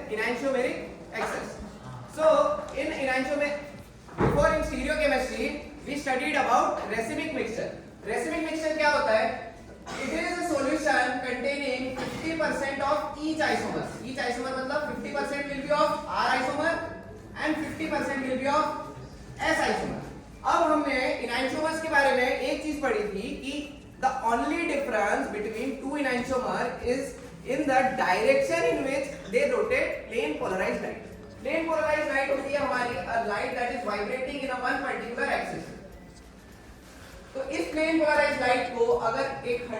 enantiomeric excess. So in before in stereochemistry we studied about racemic mixture. Racemic mixture क्या होता है? It is a solution containing 50% of each isomer. Each isomer मतलब 50% will be of R isomer and 50% will be of S isomer. अब हमने enantiomers के बारे में एक चीज पढ़ी थी कि the only difference between two enantiomer is in the direction in which they rotate plane polarized light. Plane polarized light होती है हमारी a light that is vibrating in a one particular axis. तो इस प्लेन पोलराइज्ड लाइट को अगर एक 100%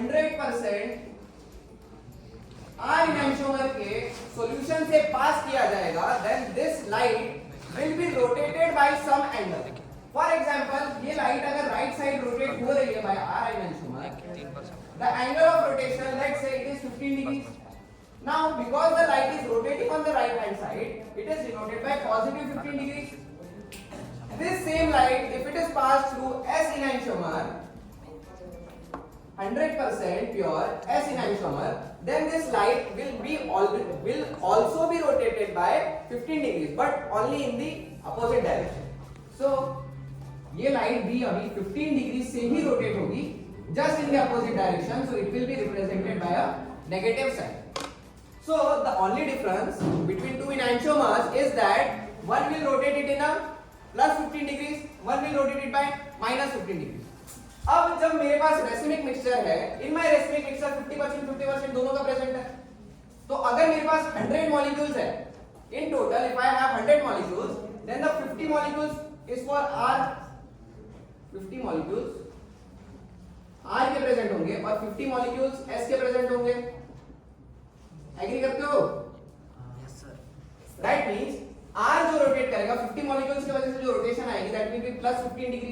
R enantiomer के solution से पास किया जाएगा then this light will be rotated by some angle. For example ये लाइट अगर राइट साइड रोटेट हो रही है by R enantiomer, the angle of rotation let's say it is 15 degrees. Now because the light is rotating on the right hand side it is denoted by positive 15 degrees. This same light, if it is passed through S enantiomer, 100% pure S enantiomer, then this light will also be rotated by 15 degrees, but only in the opposite direction. So, ये light भी अभी 15 degrees से ही rotate होगी, just in the opposite direction, so it will be represented by a negative sign. So, the only difference between two enantiomers is that one will rotate it in a plus 15 degrees, one will rotate it by minus 15 degrees. अब जब मेरे पास racemic mixture है, in my racemic mixture 50% दोनों का present है, तो अगर मेरे पास 100 मॉलिक्यूल्स है, in total if I have 100 molecules, then the 50 molecules is for R, 50 molecules R के प्रेजेंट होंगे और 50 molecules S के प्रेजेंट होंगे. एग्री करते हो? Yes sir. That means R जो रोटेट करेगा 50 मॉलिक्यूल्स की वजह से जो रोटेशन आएगी that will be plus 15 degree.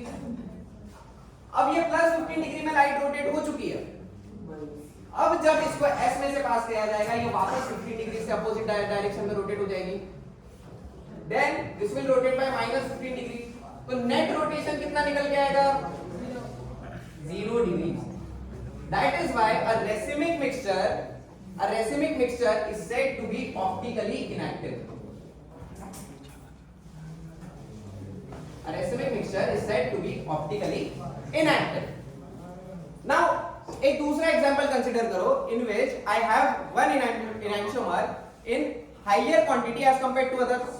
अब ये प्लस 15 डिग्री में लाइट रोटेट हो चुकी है. अब जब इसको S में से पास किया जाएगा ये वापस 15 डिग्री से अपोजिट डायरेक्शन में रोटेट हो जाएगी. Then this will rotate by minus 15 degree. तो नेट रोटेशन कितना निकल के आएगा? 0 degree. That is why a racemic mixture is said to be optically inactive. A racemic mixture is said to be optically inactive. Now, एक दूसरा example consider करो in which I have one enantiomer in higher quantity as compared to others.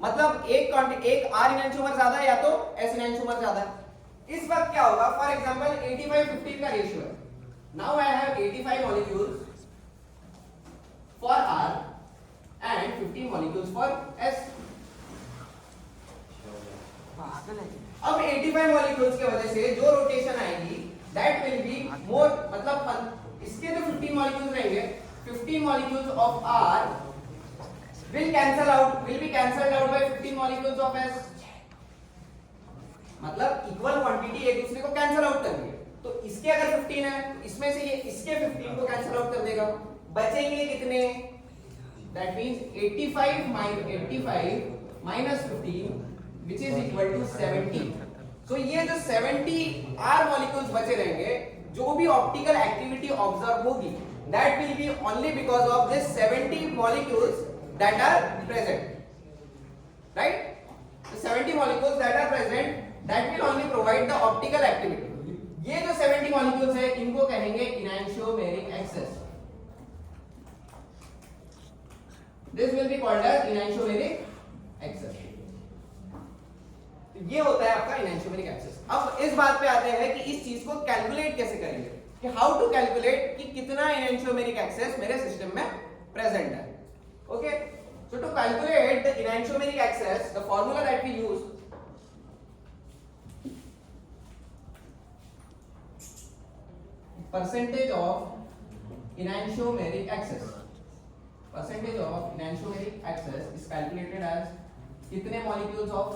मतलब एक R enantiomer ज्यादा है या तो S enantiomer ज्यादा है. इस वक्त क्या होगा? For example 85-15 का रेशियो है. Now I have 85 molecules for R and 15 molecules for S. अब 85 मॉलिक्यूल्स की वजह से जो रोटेशन आएगी दैट विल बी मोर, मतलब इसके जो 15 मॉलिक्यूल्स रहेंगे 15 molecules of R will be cancelled out by 15 molecules of S. मतलब इक्वल क्वांटिटी एक दूसरे को कैंसिल आउट कर देंगे. तो इसके अगर 15 है तो इसमें से ये इसके 15 को कैंसिल आउट कर देगा. बचेंगे कितने? That means 85 minus 15 which is equal to 70. So ये जो 70 R molecules बचे रहेंगे जो भी ऑप्टिकल एक्टिविटी ऑब्जर्व होगी that will be only because of this 70 molecules that are present, right? The 70 molecules that are present that will only provide the optical activity. ये जो 70 molecules है इनको कहेंगे enantiomeric excess. This will be called as enantiomeric excess. ये होता है आपका enantiomeric excess. अब इस बात पे आते हैं कि इस चीज को कैलकुलेट कैसे करेंगे, कि हाउ टू कैलकुलेट कि कितना enantiomeric excess मेरे सिस्टम में प्रेजेंट है. Okay, so to calculate the enantiomeric excess, the formula that we use percentage of enantiomeric excess. Percentage of enantiomeric excess is calculated as कितने molecules of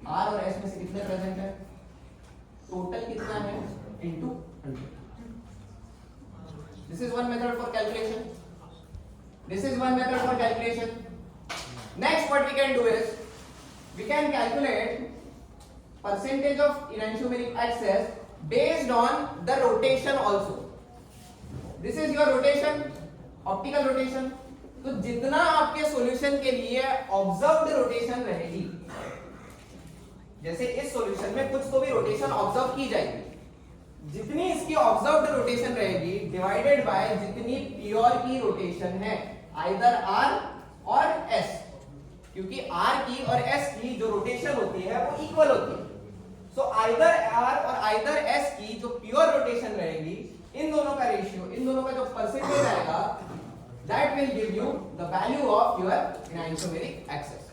R और S में से कितने present है, total कितना है into 100. This is one method for calculation. This is one method for calculation. Next, what we can do is we can calculate percentage of enantiomeric excess based on the rotation also. This is your rotation, optical rotation. तो जितना आपके solution के लिए observed rotation रहेगी, जैसे इस solution में कुछ तो भी रोटेशन ऑब्जर्व की जाएगी, जितनी इसकी ऑब्जर्व्ड रोटेशन रहेगी डिवाइडेड बाय जितनी प्योर की रोटेशन है, आइदर आर और एस, क्योंकि आर की और एस की जो रोटेशन होती है वो इक्वल होती है। सो आइदर आर और आइदर एस की जो प्योर रोटेशन रहेगी, इन दोनों का रेशियो, इन दोनों का जो परसेंटेज आएगा, that will give you the value of your enantiomeric excess.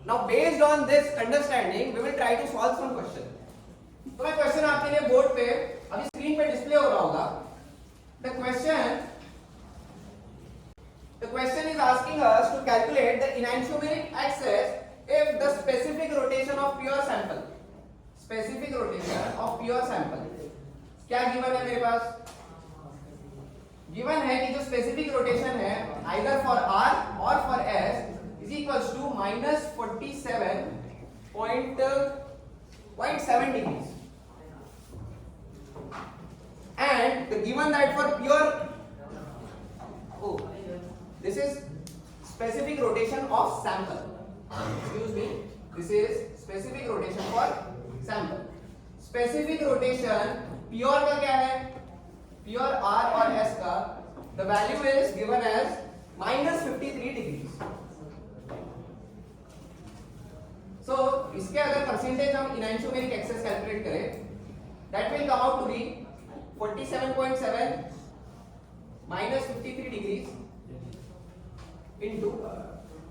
Now based on this understanding we will try to solve some question. तो मैं क्वेश्चन आपके लिए बोर्ड पे अभी स्क्रीन पे डिस्प्ले हो रहा होगा। The question is asking us to calculate the enantiomeric axis if the specific rotation of pure sample, specific rotation of pure sample, क्या गिवन है मेरे पास? गिवन है कि जो स्पेसिफिक रोटेशन है आइदर फॉर आर और for S is equals to -47.7 degrees, and the given that for pure this is specific rotation of sample, excuse me, this is specific rotation for sample. specific rotation pure का क्या है? pure r और s का the value is given as -53 degrees. so इसके अगर percentage हम enantiomeric axis calculate करें, that will come out to be 47.7 -53 degrees into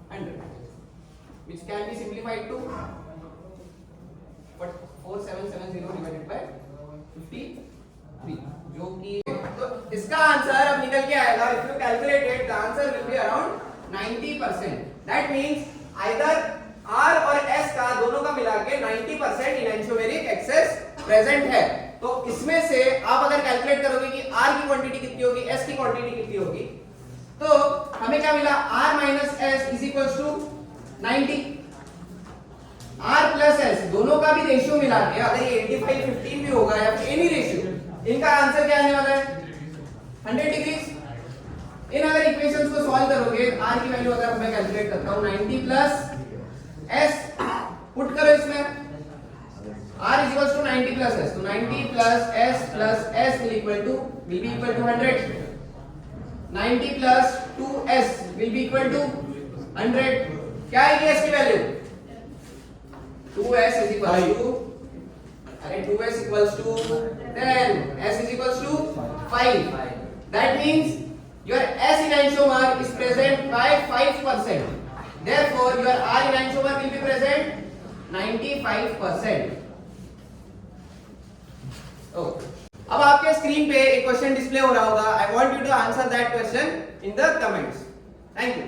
100, which can be simplified to 4770 divided by 53, जो कि तो इसका आंसर अब निकल के आएगा, if you calculate it the answer will be around 90%. that means either r और s का दोनों का मिला के 90% enantiomeric axis प्रेजेंट है। तो इसमें से आप अगर कैलकुलेट करोगे कि r की क्वांटिटी कितनी होगी, s की क्वांटिटी कितनी होगी, तो हमें क्या मिला? r minus s is equals to 90, r plus s दोनों का भी रेशियो मिला के अगर ये 85-15 भी होगा या फिर एनी रेशियो, इनका आंसर क्या आने वाला है? 100 डिग्रीज। इन अगर इक्वेशंस को सॉल्व करोगे, r की वैल्यू अगर मैं कैलकुलेट करता हूं 90 प्लस s, पुट करो इसमें r is equals to 90 plus s, तो 90 plus s will be equal to 100, 90 plus 2s will be equal to 100। क्या है s की value? 2s is equals to, अरे 2s equals to 10, s is equals to 5, that means your s enantiomer is present by 5%, therefore your r enantiomer will be present 95%। अब आपके screen पे एक question display हो रहा होगा, I want you to answer that question in the comments. Thank you.